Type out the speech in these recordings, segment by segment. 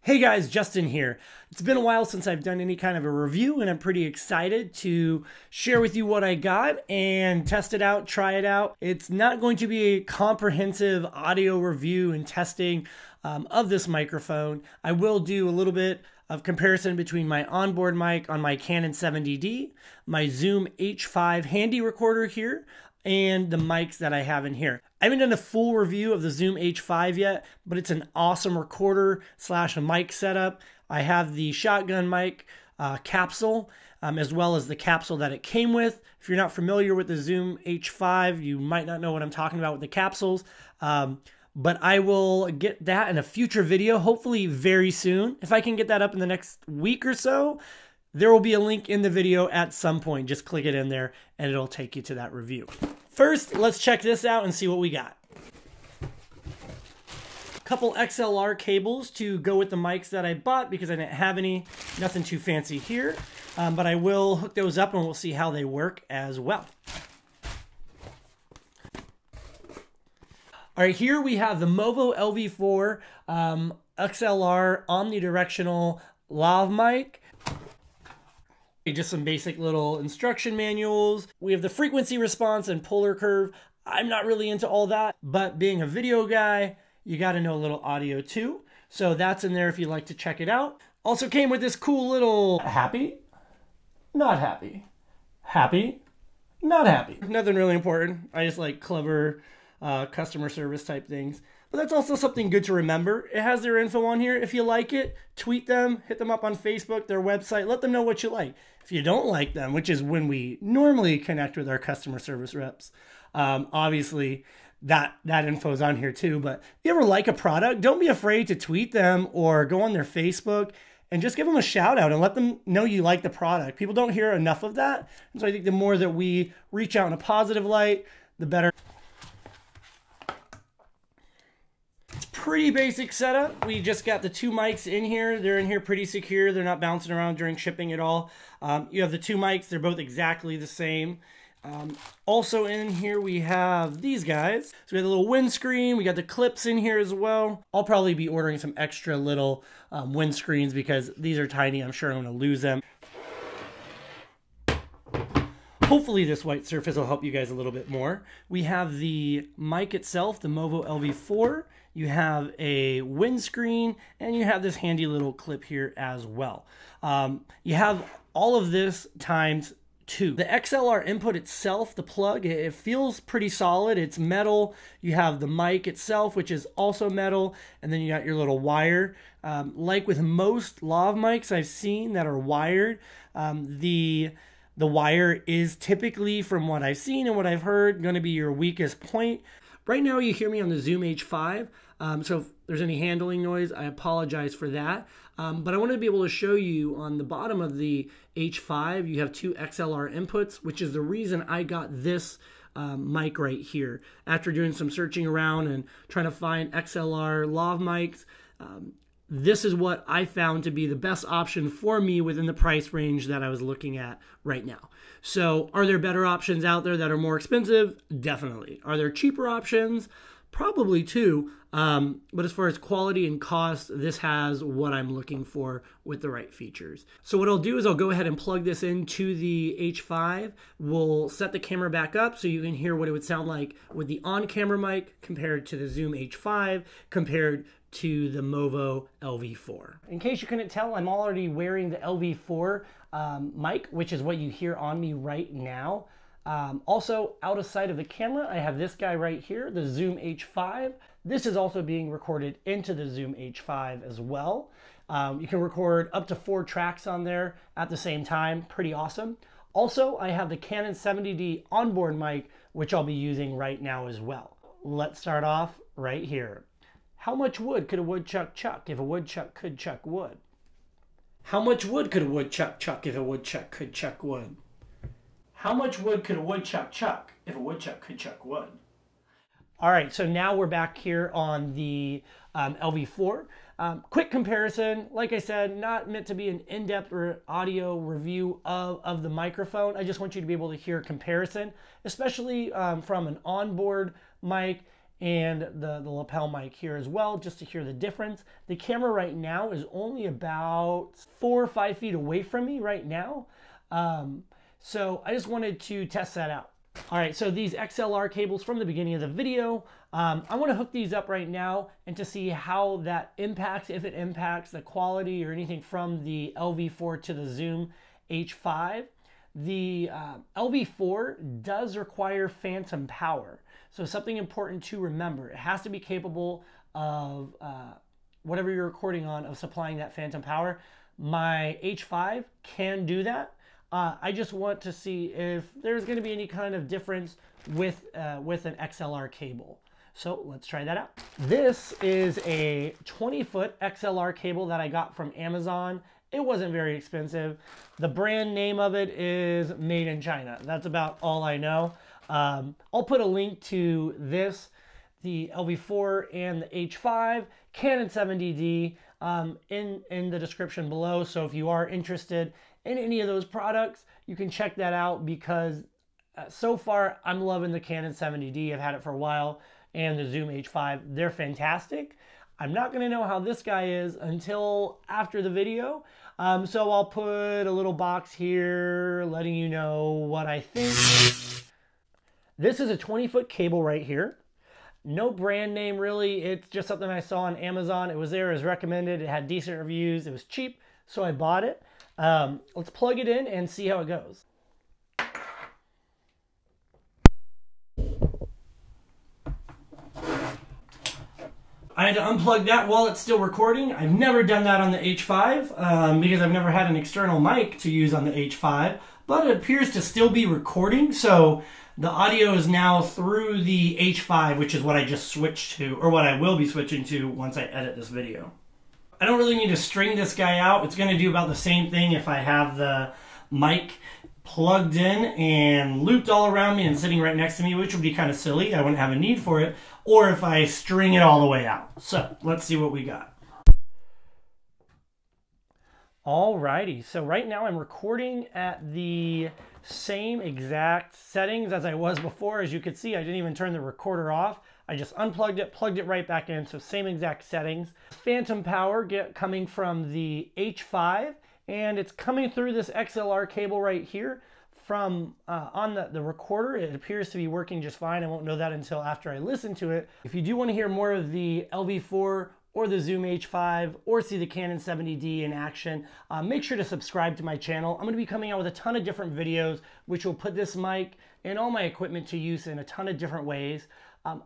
Hey guys, Justin here. It's been a while since I've done any kind of a review, and I'm pretty excited to share with you what I got and test it out, try it out. It's not going to be a comprehensive audio review and testing of this microphone. I will do a little bit of comparison between my onboard mic on my Canon 70D, my Zoom H5 handy recorder here, and the mics that I have in here. I haven't done a full review of the Zoom H5 yet, but it's an awesome recorder slash mic setup. I have the shotgun mic capsule, as well as the capsule that it came with. If you're not familiar with the Zoom H5, you might not know what I'm talking about with the capsules, but I will get that in a future video, hopefully very soon. If I can get that up in the next week or so, there will be a link in the video at some point. Just click it in there and it'll take you to that review. First, let's check this out and see what we got. A couple XLR cables to go with the mics that I bought because I didn't have any. Nothing too fancy here, but I will hook those up and we'll see how they work as well. All right, here we have the Movo LV4 XLR omnidirectional lav mic. Just some basic little instruction manuals. We have the frequency response and polar curve. I'm not really into all that, but being a video guy, you got to know a little audio too. So that's in there if you'd like to check it out. Also came with this cool little happy, not happy, happy, not happy. Nothing really important. I just like clever customer service type things. But that's also something good to remember. It has their info on here. If you like it, tweet them, hit them up on Facebook, their website, let them know what you like. If you don't like them, which is when we normally connect with our customer service reps, obviously that info is on here too. But if you ever like a product, don't be afraid to tweet them or go on their Facebook and just give them a shout out and let them know you like the product. People don't hear enough of that. And so I think the more that we reach out in a positive light, the better. Pretty basic setup. We just got the two mics in here. They're in here pretty secure. They're not bouncing around during shipping at all. You have the two mics. They're both exactly the same. Also in here we have these guys. So we have the little windscreen. We got the clips in here as well. I'll probably be ordering some extra little windscreens because these are tiny. I'm sure I'm going to lose them. Hopefully this white surface will help you guys a little bit more. We have the mic itself, the Movo LV4. You have a windscreen, and you have this handy little clip here as well. You have all of this times two. The XLR input itself, the plug, it feels pretty solid. It's metal. You have the mic itself, which is also metal, and then you got your little wire. Like with most lav mics I've seen that are wired, the wire is typically, from what I've seen and what I've heard, going to be your weakest point. Right now you hear me on the Zoom H5, so if there's any handling noise, I apologize for that. But I wanted to be able to show you on the bottom of the H5, you have two XLR inputs, which is the reason I got this mic right here. After doing some searching around and trying to find XLR lav mics, this is what I found to be the best option for me within the price range that I was looking at right now. So are there better options out there that are more expensive? Definitely. Are there cheaper options? Probably too. But as far as quality and cost, this has what I'm looking for with the right features. So what I'll do is I'll go ahead and plug this into the H5. We'll set the camera back up so you can hear what it would sound like with the on-camera mic compared to the Zoom H5 compared to the Movo LV4. In case you couldn't tell, I'm already wearing the LV4 mic, which is what you hear on me right now. Also, out of sight of the camera, I have this guy right here, the Zoom H5. This is also being recorded into the Zoom H5 as well. You can record up to 4 tracks on there at the same time. Pretty awesome. Also, I have the Canon 70D onboard mic, which I'll be using right now as well. Let's start off right here. How much wood could a woodchuck chuck if a woodchuck could chuck wood? How much wood could a woodchuck chuck if a woodchuck could chuck wood? How much wood could a woodchuck chuck if a woodchuck could chuck wood? All right, so now we're back here on the LV4. Quick comparison, like I said, not meant to be an in-depth audio review of the microphone. I just want you to be able to hear comparison, especially from an onboard mic and the lapel mic here as well, just to hear the difference. The camera right now is only about 4 or 5 feet away from me right now. So I just wanted to test that out. All right, so these XLR cables from the beginning of the video, I want to hook these up right now and to see how that impacts, if it impacts the quality or anything from the LV4 to the Zoom H5. The LV4 does require phantom power. So something important to remember, it has to be capable of whatever you're recording on, of supplying that phantom power. My H5 can do that. I just want to see if there's going to be any kind of difference with an XLR cable. So let's try that out. This is a 20-foot XLR cable that I got from Amazon. It wasn't very expensive. The brand name of it is Made in China. That's about all I know. I'll put a link to this, the LV4 and the H5, Canon 70D in the description below. So if you are interested in any of those products, you can check that out, because so far I'm loving the Canon 70D. I've had it for a while, and the Zoom H5. They're fantastic. I'm not going to know how this guy is until after the video. So I'll put a little box here letting you know what I think. This is a 20-foot cable right here. No brand name really. It's just something I saw on Amazon. It was there as recommended. It had decent reviews. It was cheap, so I bought it. Let's plug it in and see how it goes. I had to unplug that while it's still recording. I've never done that on the H5 because I've never had an external mic to use on the H5, but it appears to still be recording. So the audio is now through the H5, which is what I just switched to, or what I will be switching to once I edit this video. I don't really need to string this guy out. It's going to do about the same thing if I have the mic plugged in and looped all around me and sitting right next to me, which would be kind of silly. I wouldn't have a need for it. Or if I string it all the way out. So let's see what we got. Alrighty, so right now I'm recording at the same exact settings as I was before. As you can see, I didn't even turn the recorder off. I just unplugged it, plugged it right back in, so same exact settings. Phantom power coming from the H5, and it's coming through this XLR cable right here from on the recorder. It appears to be working just fine. I won't know that until after I listen to it. If you do want to hear more of the LV4 or the Zoom H5 or see the Canon 70D in action, make sure to subscribe to my channel. I'm going to be coming out with a ton of different videos which will put this mic and all my equipment to use in a ton of different ways.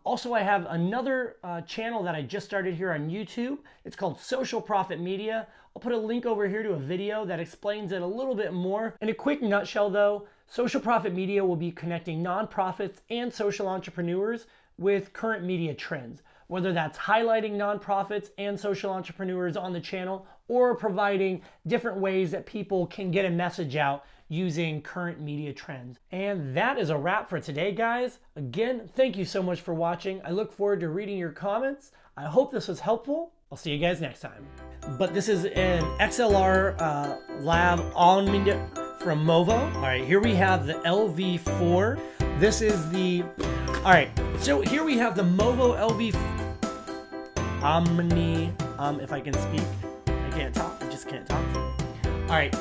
Also, I have another channel that I just started here on YouTube. It's called Social Profit Media. I'll put a link over here to a video that explains it a little bit more. In a quick nutshell though, Social Profit Media will be connecting nonprofits and social entrepreneurs with current media trends, whether that's highlighting nonprofits and social entrepreneurs on the channel or providing different ways that people can get a message out using current media trends. And that is a wrap for today, guys. Again, thank you so much for watching. I look forward to reading your comments. I hope this was helpful. I'll see you guys next time. But this is an XLR Lavalier from Movo. All right, here we have the LV4. This is the, all right, so here we have the Movo LV Omni, if I can speak. I can't talk, I just can't talk. All right,